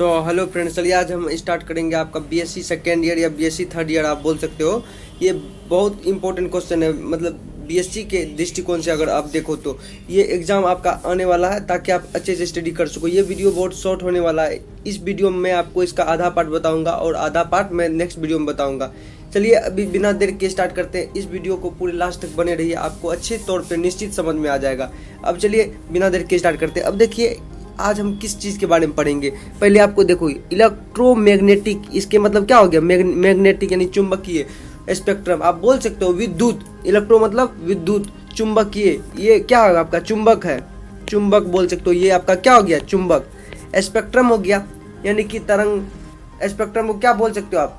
Hello friends, चलिए आज हम स्टार्ट करेंगे आपका बीएससी सेकेंड ईयर या बीएससी थर्ड ईयर आप बोल सकते हो। ये बहुत इंपॉर्टेंट क्वेश्चन है, मतलब बीएससी के दृष्टिकोण से अगर आप देखो तो ये एग्ज़ाम आपका आने वाला है ताकि आप अच्छे से स्टडी कर सको। ये वीडियो बहुत शॉर्ट होने वाला है। इस वीडियो में मैं आपको इसका आधा पार्ट बताऊंगा और आधा पार्ट मैं नेक्स्ट वीडियो में बताऊंगा। चलिए अभी बिना देर के स्टार्ट करते हैं। इस वीडियो को पूरे लास्ट तक बने रहिए, आपको अच्छे तौर पे निश्चित समझ में आ जाएगा। अब चलिए बिना देर के स्टार्ट करते हैं। अब देखिए आज हम किस चीज़ के बारे में पढ़ेंगे। पहले आपको देखो इलेक्ट्रोमैग्नेटिक, इसके मतलब क्या हो गया, मैग्नेटिक यानी चुंबकीय, स्पेक्ट्रम आप बोल सकते हो विद्युत, इलेक्ट्रो मतलब विद्युत, चुंबकीय ये क्या होगा आपका चुंबक है, चुंबक बोल सकते हो, ये आपका क्या हो गया चुंबक। स्पेक्ट्रम हो गया यानी कि तरंग, स्पेक्ट्रम को क्या बोल सकते हो आप,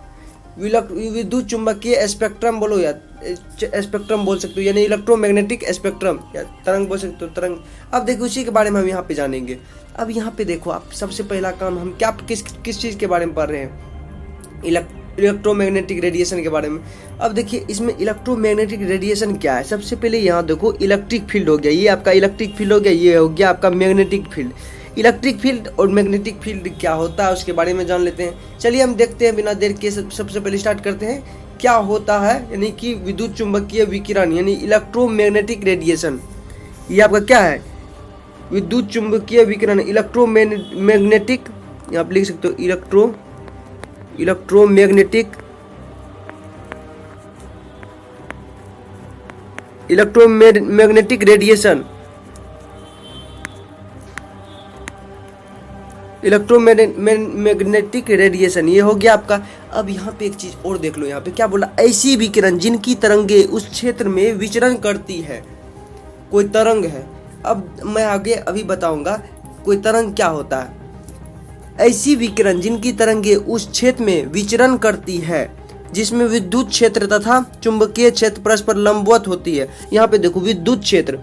विद्युत चुंबकीय स्पेक्ट्रम बोलो या स्पेक्ट्रम बोल सकते हो, यानी इलेक्ट्रोमैग्नेटिक स्पेक्ट्रम या तरंग बोल सकते हो, तरंग। अब देखो उसी के बारे में हम यहाँ पे जानेंगे। अब यहाँ पे देखो आप, सबसे पहला काम हम क्या किस चीज़ के बारे में पढ़ रहे हैं, इलेक्ट्रोमैग्नेटिक रेडिएशन के बारे में। अब देखिए इसमें इलेक्ट्रोमैग्नेटिक रेडिएशन क्या है। सबसे पहले यहाँ देखो इलेक्ट्रिक फील्ड हो गया, ये आपका इलेक्ट्रिक फील्ड हो गया, ये हो गया आपका मैग्नेटिक फील्ड। इलेक्ट्रिक फील्ड और मैग्नेटिक फील्ड क्या होता है उसके बारे में जान लेते हैं। चलिए हम देखते हैं बिना देर के, सबसे पहले स्टार्ट करते हैं क्या होता है, यानी कि विद्युत चुंबकीय विकिरण यानी इलेक्ट्रोमैग्नेटिक रेडिएशन। ये आपका क्या है, विद्युत चुंबकीय विकिरण, इलेक्ट्रोमैग्नेटिक, आप लिख सकते हो इलेक्ट्रोमैग्नेटिक रेडिएशन, इलेक्ट्रोमैग्नेटिक रेडिएशन ये हो गया आपका। अब यहाँ पे एक चीज और देख लो, यहाँ पे क्या बोला, ऐसी विकिरण जिनकी तरंगे उस क्षेत्र में विचरण करती है। कोई तरंग है, अब मैं आगे अभी बताऊंगा कोई तरंग क्या होता है। ऐसी विकिरण जिनकी तरंगे उस क्षेत्र में विचरण करती है जिसमें विद्युत क्षेत्र तथा चुंबकीय क्षेत्र परस्पर लंबवत होती है। यहाँ पे देखो विद्युत क्षेत्र,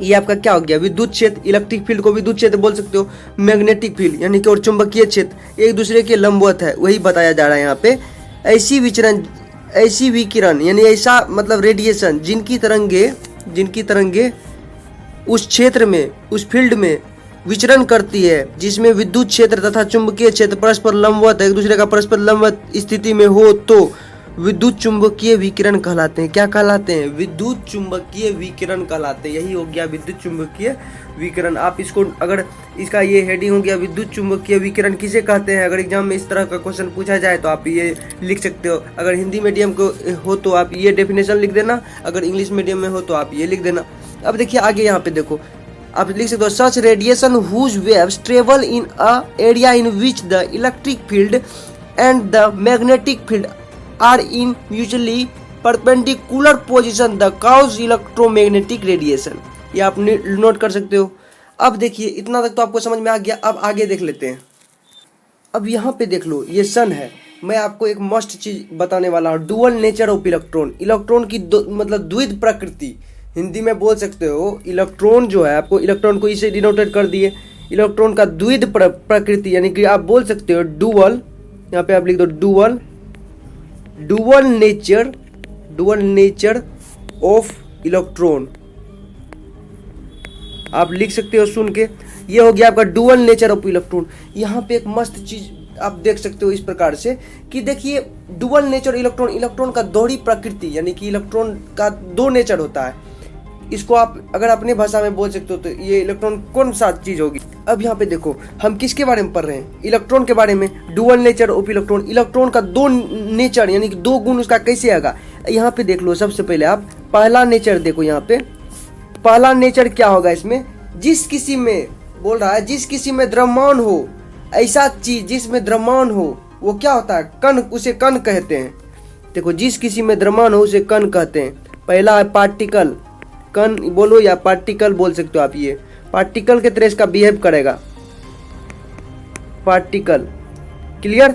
ये आपका क्या हो गया विद्युत क्षेत्र, इलेक्ट्रिक फील्ड को विद्युत क्षेत्र बोल सकते हो, मैग्नेटिक फील्ड यानी कि और चुंबकीय क्षेत्र एक दूसरे के लंबवत है, वही बताया जा रहा है यहाँ पे। ऐसी विकिरण यानी ऐसा मतलब रेडिएशन जिनकी तरंगे उस क्षेत्र में, उस फील्ड में विचरण करती है जिसमें विद्युत क्षेत्र तथा चुंबकीय क्षेत्र परस्पर लंबवत है, एक दूसरे का परस्पर लंबवत स्थिति में हो तो विद्युत चुंबकीय विकिरण कहलाते हैं। क्या कहलाते हैं, विद्युत चुंबकीय विकिरण कहलाते हैं। यही हो गया विद्युत चुंबकीय विकिरण। आप इसको, अगर इसका ये हेडिंग हो गया विद्युत चुंबकीय विकिरण किसे कहते हैं, अगर एग्जाम में इस तरह का क्वेश्चन पूछा जाए तो आप ये लिख सकते हो। अगर हिंदी मीडियम को हो तो आप ये डेफिनेशन लिख देना, अगर इंग्लिश मीडियम में हो तो आप ये लिख देना। अब देखिए आगे यहाँ पे देखो, आप लिख सकते हो such radiation whose waves travel in a area in which the electric field and the magnetic field are in mutually perpendicular position the cause electromagnetic radiation. ये आप नोट कर सकते हो। अब देखिए इतना तक तो आपको समझ में आ गया। अब आगे देख लेते हैं। अब यहाँ पे देख लो ये सन है, मैं आपको एक मस्ट चीज बताने वाला हूँ, dual nature of electron. Electron की मतलब द्विध प्रकृति हिंदी में बोल सकते हो। इलेक्ट्रॉन जो है, आपको इलेक्ट्रॉन को इसे डिनोटेड कर दिए, इलेक्ट्रॉन का द्विध प्रकृति यानी कि आप बोल सकते हो डुअल, यहाँ पे आप लिख दो डुअल नेचर ऑफ इलेक्ट्रॉन, आप लिख सकते हो सुन के। ये हो गया आपका डुअल नेचर ऑफ इलेक्ट्रॉन। यहाँ पे एक मस्त चीज आप देख सकते हो इस प्रकार से कि देखिए डुअल नेचर इलेक्ट्रॉन, इलेक्ट्रॉन का दोहरी प्रकृति यानी कि इलेक्ट्रॉन का दो नेचर होता है। इसको आप अगर अपनी भाषा में बोल सकते हो तो ये इलेक्ट्रॉन कौन सा चीज होगी। अब यहाँ पे देखो हम किसके बारे में पढ़ रहे हैं, इलेक्ट्रॉन के बारे में। Dual nature of electron, electron का दो नेचर यानी कि दो गुण उसका कैसे आएगा। यहाँ पे देख लो, सबसे पहले आप पहला नेचर देखो, यहाँ पे पहला नेचर क्या होगा इसमें, जिस किसी में बोल रहा है जिस किसी में द्रव्यमान हो, ऐसा चीज जिसमें द्रव्यमान हो वो क्या होता है, कण, उसे कण कहते हैं। देखो जिस किसी में द्रव्यमान हो उसे कण कहते हैं। पहला है पार्टिकल, कण बोलो या पार्टिकल बोल सकते हो आप। ये पार्टिकल के तरह इसका बिहेव करेगा, पार्टिकल, क्लियर।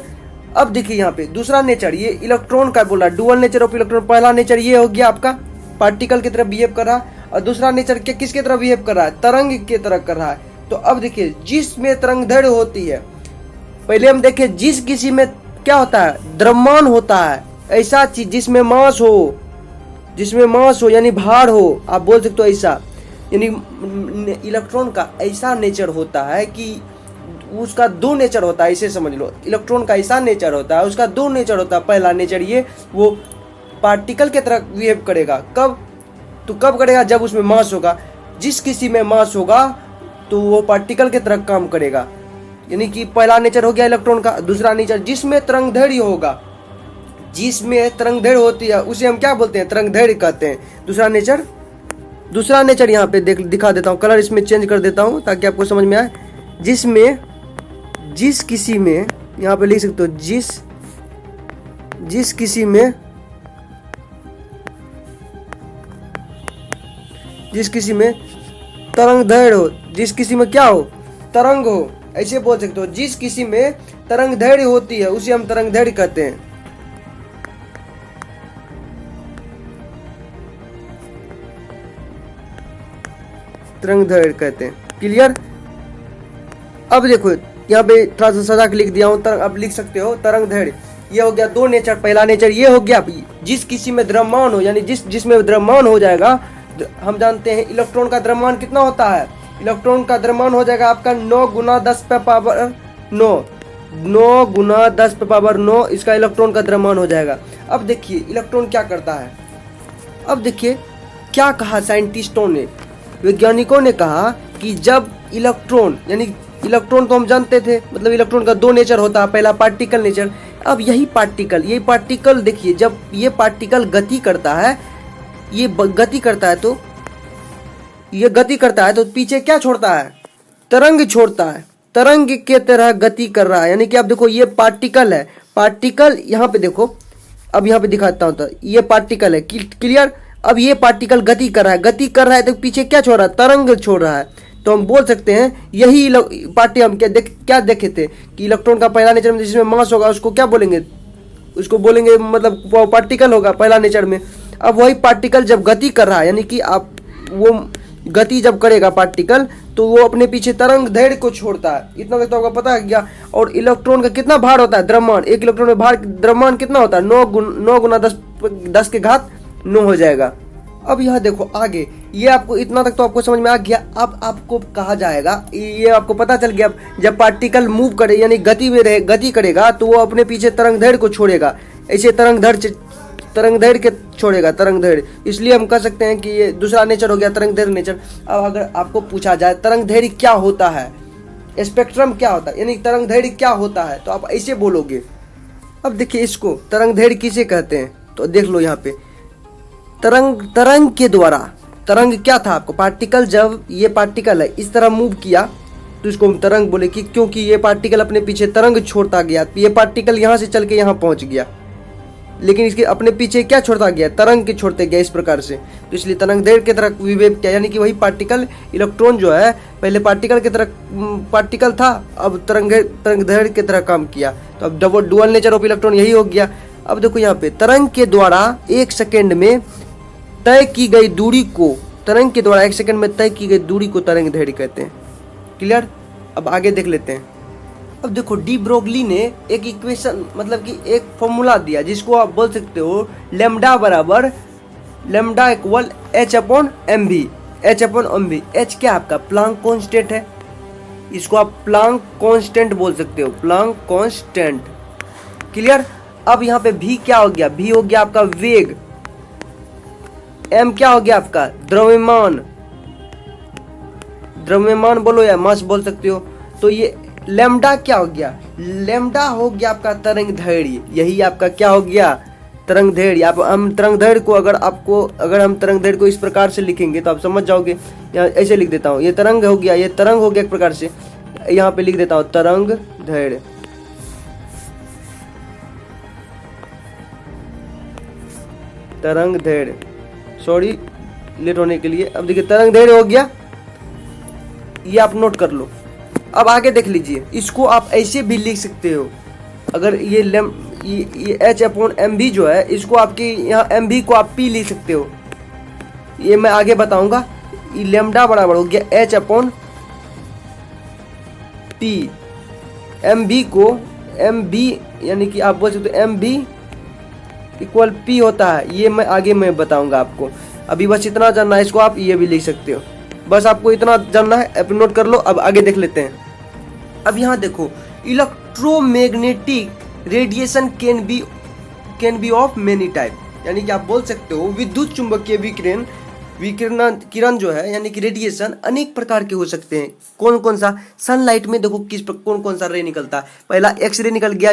अब देखिए यहाँ पे दूसरा नेचर, ये इलेक्ट्रॉन का बोला, डुअल नेचर ऑफ इलेक्ट्रॉन। पहला नेचर ये हो गया आपका पार्टिकल की तरह बिहेव कर रहा है, और दूसरा नेचर किसके तरह बिहेव कर रहा है, तरंग की तरह कर रहा है। तो अब देखिए जिसमें तरंग दैर्घ्य होती है, पहले हम देखें जिस किसी में क्या होता है, द्रव्यमान होता है, ऐसा चीज जिसमें मास हो यानी भार हो, आप बोल सकते हो ऐसा, यानी इलेक्ट्रॉन का ऐसा नेचर होता है कि उसका दो नेचर होता है, इसे समझ लो। इलेक्ट्रॉन का ऐसा नेचर होता है, उसका दो नेचर होता है। पहला नेचर ये, वो पार्टिकल की तरह बिहेव करेगा। कब? तो कब करेगा? जब उसमें मास होगा। जिस किसी में मास होगा तो वो पार्टिकल की तरह काम करेगा। यानी कि पहला नेचर हो गया इलेक्ट्रॉन का। दूसरा नेचर, जिसमें तरंगदैर्घ्य होगा, जिसमें तरंगदैर्घ्य होती है उसे हम क्या बोलते हैं? तरंगदैर्घ्य कहते हैं। दूसरा नेचर यहाँ पे दिखा देता हूँ, कलर इसमें चेंज कर देता हूँ ताकि आपको समझ में आए। जिस किसी में, यहाँ पे लिख सकते हो, जिस किसी में तरंगदैर्घ्य हो, जिस किसी में क्या हो? तरंग हो, ऐसे बोल सकते हो। जिस किसी में तरंगदैर्घ्य होती है उसे हम तरंगदैर्घ्य कहते हैं। तरंगदैर्घ्य कहते हैं। क्लियर? अब देखो यहाँ पे थोड़ा सा सजा के लिख दिया हूँ, अब लिख सकते हो तरंगदैर्घ्य। ये हो गया दो नेचर। पहला नेचर ये हो गया, जिस किसी में द्रव्यमान हो, यानी जिसमें द्रव्यमान हो जाएगा। हम जानते हैं इलेक्ट्रॉन का द्रव्यमान कितना होता है? इलेक्ट्रॉन का द्रव्यमान हो जाएगा आपका 9 × 10⁻9। 9 × 10⁻9 इसका इलेक्ट्रॉन का द्रव्यमान हो जाएगा। अब देखिए इलेक्ट्रॉन क्या करता है। अब देखिए क्या कहा साइंटिस्टों ने, वैज्ञानिकों ने कहा कि जब इलेक्ट्रॉन, यानी इलेक्ट्रॉन तो हम जानते थे, मतलब इलेक्ट्रॉन का दो नेचर होता है। पहला पार्टिकल नेचर। अब यही पार्टिकल देखिए, जब ये पार्टिकल गति करता है, ये गति करता है तो पीछे क्या छोड़ता है? तरंग छोड़ता है। तरंग के तरह गति कर रहा है। यानी कि आप देखो ये पार्टिकल है, पार्टिकल यहाँ पे देखो, अब यहाँ पे दिखाता हूँ तो ये पार्टिकल है। क्लियर? अब ये पार्टिकल गति कर रहा है तो पीछे क्या छोड़ रहा है? तरंग छोड़ रहा है। तो हम बोल सकते हैं यही पार्टी हम क्या देखे थे कि इलेक्ट्रॉन का पहला नेचर में जिसमें मास होगा उसको क्या बोलेंगे? उसको बोलेंगे मतलब वो पार्टिकल होगा पहला नेचर में। अब वही पार्टिकल जब गति कर रहा है, यानी कि आप वो गति जब करेगा पार्टिकल तो वो अपने पीछे तरंगदैर्घ्य को छोड़ता है। इतना तक तो आपको पता है क्या? और इलेक्ट्रॉन का कितना भार होता है? द्रव्यमान। एक इलेक्ट्रॉन में द्रव्यमान कितना होता है? 9 × 10⁻9 हो जाएगा। अब यह देखो आगे, ये आपको इतना तक तो आपको समझ में आ गया। अब आपको कहा जाएगा, ये आपको पता चल गया, जब पार्टिकल मूव करे यानी गति करेगा तो वो अपने पीछे तरंगदैर्घ्य को छोड़ेगा। ऐसे तरंगदैर्घ्य के छोड़ेगा, तरंगदैर्घ्य। इसलिए हम कह सकते हैं कि ये दूसरा नेचर हो गया तरंगदैर्घ्य नेचर। अब अगर आपको पूछा जाए तरंगदैर्घ्य क्या होता है, स्पेक्ट्रम क्या होता है, यानी तरंगदैर्घ्य क्या होता है, तो आप ऐसे बोलोगे। अब देखिए इसको तरंगदैर्घ्य किसे कहते हैं, तो देख लो यहाँ पे तरंग के द्वारा। तरंग क्या था आपको? पार्टिकल, जब ये पार्टिकल है इस तरह मूव किया तो इसको हम तरंग बोले कि क्योंकि ये पार्टिकल अपने पीछे तरंग छोड़ता गया। ये पार्टिकल यहाँ से चल के यहाँ पहुँच गया, लेकिन इसके अपने पीछे क्या छोड़ता गया? तरंग के छोड़ते गया इस प्रकार से। तो इसलिए तरंगदैर्घ्य की तरह विवेक किया, यानी कि वही पार्टिकल, इलेक्ट्रॉन जो है पहले पार्टिकल की तरह पार्टिकल था, अब तरंगदैर्घ्य की तरह काम किया। तो अब डुअल नेचर ऑफ इलेक्ट्रॉन यही हो गया। अब देखो यहाँ पे तरंग के द्वारा 1 सेकेंड में तय की गई दूरी को, तरंग के द्वारा 1 सेकेंड में तय की गई दूरी को तरंगदैर्घ्य कहते हैं। क्लियर? अब आगे देख लेते हैं। अब देखो डी ब्रोगली ने एक इक्वेशन, मतलब कि एक फॉर्मूला दिया जिसको आप बोल सकते हो लैम्डा इक्वल H/mv। H क्या आपका? प्लांक कांस्टेंट है। इसको आप प्लांक कांस्टेंट बोल सकते हो, प्लांक कांस्टेंट। क्लियर? अब यहाँ पे v क्या हो गया? v हो गया आपका वेग। m क्या हो गया आपका? द्रव्यमान बोलो या मास बोल सकते हो। तो ये लैम्डा क्या हो गया? लैम्डा हो गया आपका तरंगदैर्घ्य। यही आपका क्या हो गया? तरंगदैर्घ्य। हम तरंगदैर्घ्य को अगर हम तरंगदैर्घ्य को इस प्रकार से लिखेंगे तो आप समझ जाओगे। यहाँ ऐसे लिख देता हूँ, ये तरंग हो गया, ये तरंग हो गया एक प्रकार से। यहाँ पे लिख देता हूँ तरंगदैर्घ्य। सॉरी लेट होने के लिए। अब देखिए तरंगदैर्घ्य हो गया, ये आप नोट कर लो। अब आगे देख लीजिए, इसको आप ऐसे भी लिख सकते हो। अगर ये H/mv जो है, इसको आपके यहाँ mv को आप p लिख सकते हो। ये मैं आगे बताऊंगा। ये लैम्डा बराबर हो गया H/p। mv को mv यानी कि आप बोल सकते हो mv इक्वल p होता है। ये मैं बताऊंगा आपको। अभी बस इतना जानना है, इसको आप ये भी लिख सकते हो। बस आपको इतना जानना है, नोट कर लो। अब आगे देख लेते हैं। अब यहाँ देखो, electromagnetic radiation can be of many type, यानी कि आप बोल सकते हो विद्युत चुंबकीय विकिरण जो है यानी कि रेडिएशन अनेक प्रकार के हो सकते हैं। कौन कौन सा? सनलाइट में देखो कौन कौन सा रे निकलता है। पहला एक्स रे निकल गया,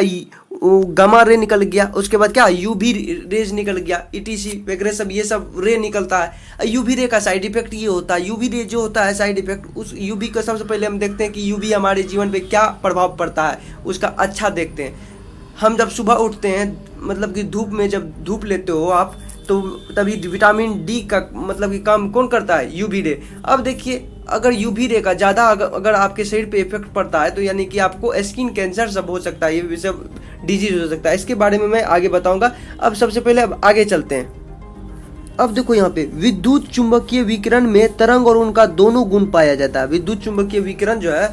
गामा रे निकल गया, उसके बाद क्या यूवी रेज निकल गया, ईटीसी वगैरह सब, ये सब रे निकलता है। यूवी रे का साइड इफेक्ट ये होता है, यूवी रे जो होता है साइड इफेक्ट, उस यूवी का सबसे पहले हम देखते हैं कि यूवी हमारे जीवन पे क्या प्रभाव पड़ता है, उसका अच्छा देखते हैं। हम जब सुबह उठते हैं, मतलब कि धूप में जब धूप लेते हो आप, तो तभी विटामिन डी का मतलब कि काम कौन करता है? UV ray. अब देखिए, अगर यूवी रे का ज़्यादा अगर आपके शरीर पे इफेक्ट पड़ता है तो यानी कि आपको स्किन कैंसर सब हो सकता है, ये सब डिजीज हो सकता है। इसके बारे में मैं आगे बताऊंगा। अब सबसे पहले अब आगे चलते हैं। अब देखो यहाँ पे विद्युत चुंबकीय विकिरण में तरंग और उनका दोनों गुण पाया जाता है। विद्युत चुंबकीय विकिरण जो है,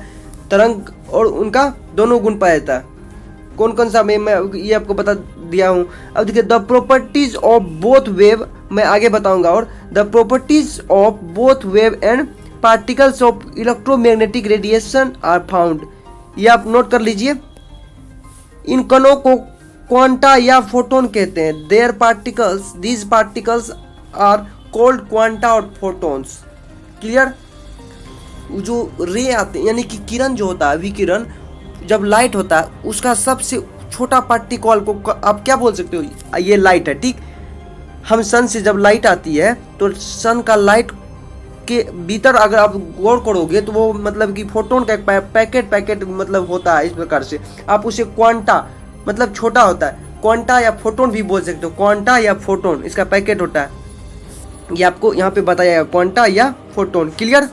तरंग और उनका दोनों गुण पाया जाता है। कौन कौन सा मैं ये आपको बता दिया हूँ। अब देखिए, the properties of both wave मैं आगे बताऊंगा, और the properties of both wave and particles of electromagnetic radiation are found. ये आप नोट कर लीजिए। इन कणों को क्वांटा या फोटोन कहते हैं। Their particles, these particles are called quanta or photons. Clear? जो रे आते हैं यानी कि किरण जो होता है, विकिरण, जब लाइट होता है उसका सबसे छोटा पार्टिकल को आप क्या बोल सकते हो? ये लाइट है, ठीक। हम सन से जब लाइट आती है तो सन का लाइट के भीतर अगर आप गौर करोगे तो वो मतलब कि फोटोन का एक पैकेट मतलब होता है। इस प्रकार से आप उसे क्वांटा मतलब छोटा होता है, क्वांटा या फोटोन भी बोल सकते हो। क्वांटा या फोटोन इसका पैकेट होता है, ये आपको यहाँ पे बताया है, क्वांटा या फोटोन। क्लियर?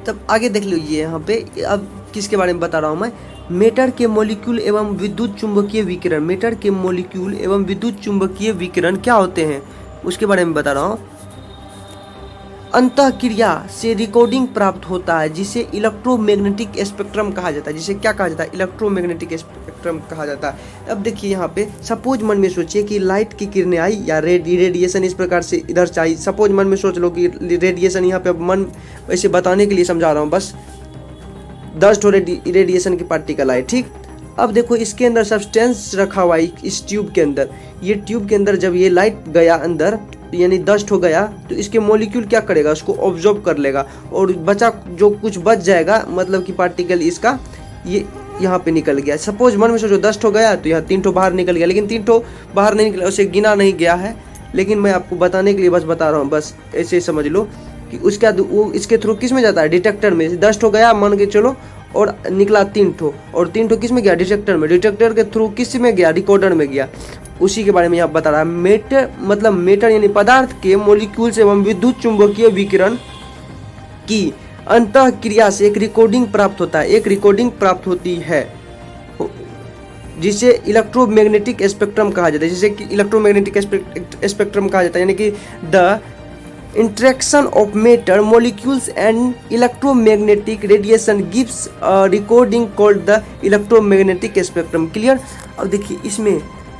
तब आगे देख लीजिए यहाँ पे। अब किसके बारे में बता रहा हूँ मैं? मैटर के मॉलिक्यूल एवं विद्युत चुंबकीय विकिरण। मैटर के मॉलिक्यूल एवं विद्युत चुंबकीय विकिरण क्या होते हैं उसके बारे में बता रहा हूँ। अंतःक्रिया से रिकॉर्डिंग प्राप्त होता है जिसे इलेक्ट्रोमैग्नेटिक स्पेक्ट्रम कहा जाता है। जिसे क्या कहा जाता है? इलेक्ट्रोमैग्नेटिक स्पेक्ट्रम कहा जाता है। अब देखिए यहाँ पे, सपोज मन में सोचिए कि लाइट की किरणें आई या रेडिएशन इस प्रकार से इधर से आई। सपोज मन में सोच लो कि रेडिएशन, यहाँ पे अब मन वैसे बताने के लिए समझा रहा हूँ बस। 10 रेडिएशन की पार्टिकल आए, ठीक। अब देखो इसके अंदर सब्सटेंस रखा हुआ है इस ट्यूब के अंदर। ये ट्यूब के अंदर जब ये लाइट गया अंदर यानी 10 हो गया तो इसके मॉलिक्यूल क्या करेगा? उसको ऑब्जॉर्व कर लेगा और बचा जो कुछ बच जाएगा मतलब कि पार्टिकल इसका ये यहाँ पे निकल गया। सपोज मन में सोचो 10 हो गया तो यहाँ 3 बाहर निकल गया, लेकिन 3 बाहर नहीं निकला, उसे गिना नहीं गया है। लेकिन मैं आपको बताने के लिए बस बता रहा हूँ, बस ऐसे समझ लो कि उसका वो इसके थ्रू किस में जाता है? डिटेक्टर में। 10 गया मान के चलो और निकला 3 और 3 किस में गया? डिटेक्टर में। डिटेक्टर के थ्रू किस में गया? रिकॉर्डर में गया। उसी के बारे में यहाँ बता रहा है। मैटर यानी पदार्थ के मॉलिक्यूल्स एवं विद्युत चुंबकीय विकिरण की अंतःक्रिया से एक रिकॉर्डिंग प्राप्त होता है। एक रिकॉर्डिंग प्राप्त होती है जिसे इलेक्ट्रोमैग्नेटिक स्पेक्ट्रम कहा जाता है। जिसे इलेक्ट्रोमैग्नेटिक स्पेक्ट्रम कहा जाता है, यानी कि the interaction of matter molecules and electromagnetic radiation gives a recording called the electromagnetic spectrum. Clear? अब देखिए इसमें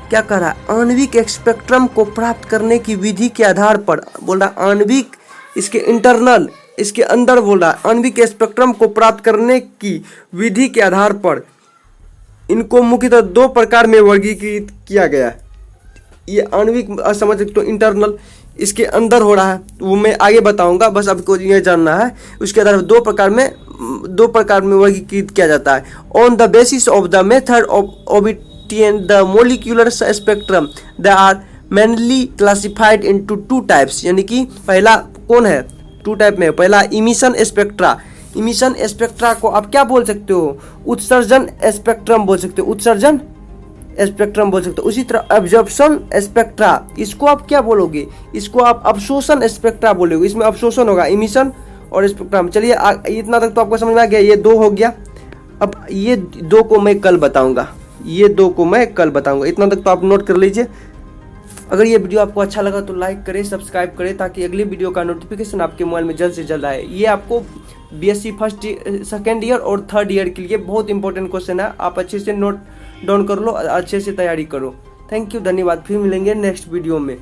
क्या कर रहा है? आणविक स्पेक्ट्रम को प्राप्त करने की विधि के आधार पर बोल रहा है, आणविक इसके इंटरनल इसके अंदर बोल रहा है, आणविक स्पेक्ट्रम को प्राप्त करने की विधि के आधार पर इनको मुख्यतः 2 प्रकार में वर्गीकृत किया गया है। ये आणविक समझ सकते हो, इंटरनल इसके अंदर हो रहा है, वो मैं आगे बताऊंगा, बस आपको ये जानना है। उसके आधार पर 2 प्रकार में वर्गीकृत किया जाता है। On the basis of the method of obtaining the molecular spectrum they are mainly classified into 2 types. यानी कि पहला कौन है? 2 टाइप में। पहला इमिशन स्पेक्ट्रा। इमिशन स्पेक्ट्रा को आप क्या बोल सकते हो? उत्सर्जन स्पेक्ट्रम बोल सकते हो। उत्सर्जन स्पेक्ट्रम बोल सकते हो। उसी तरह अब्जॉर्प्शन स्पेक्ट्रा, इसको आप क्या बोलोगे? इसको आप अवशोषण स्पेक्ट्रा बोलोगे। इसमें अवशोषण होगा, इमिशन और स्पेक्ट्रम। चलिए इतना तक तो आपको समझ में आ गया। ये 2 हो गया। अब ये 2 को मैं कल बताऊंगा। इतना तक तो आप नोट कर लीजिए। अगर ये वीडियो आपको अच्छा लगा तो लाइक करें, सब्सक्राइब करें, ताकि अगली वीडियो का नोटिफिकेशन आपके मोबाइल में जल्द से जल्द आए। ये आपको बीएससी फर्स्ट सेकेंड ईयर और थर्ड ईयर के लिए बहुत इंपॉर्टेंट क्वेश्चन है। आप अच्छे से नोट डाउन कर लो, अच्छे से तैयारी करो। थैंक यू, धन्यवाद। फिर मिलेंगे नेक्स्ट वीडियो में।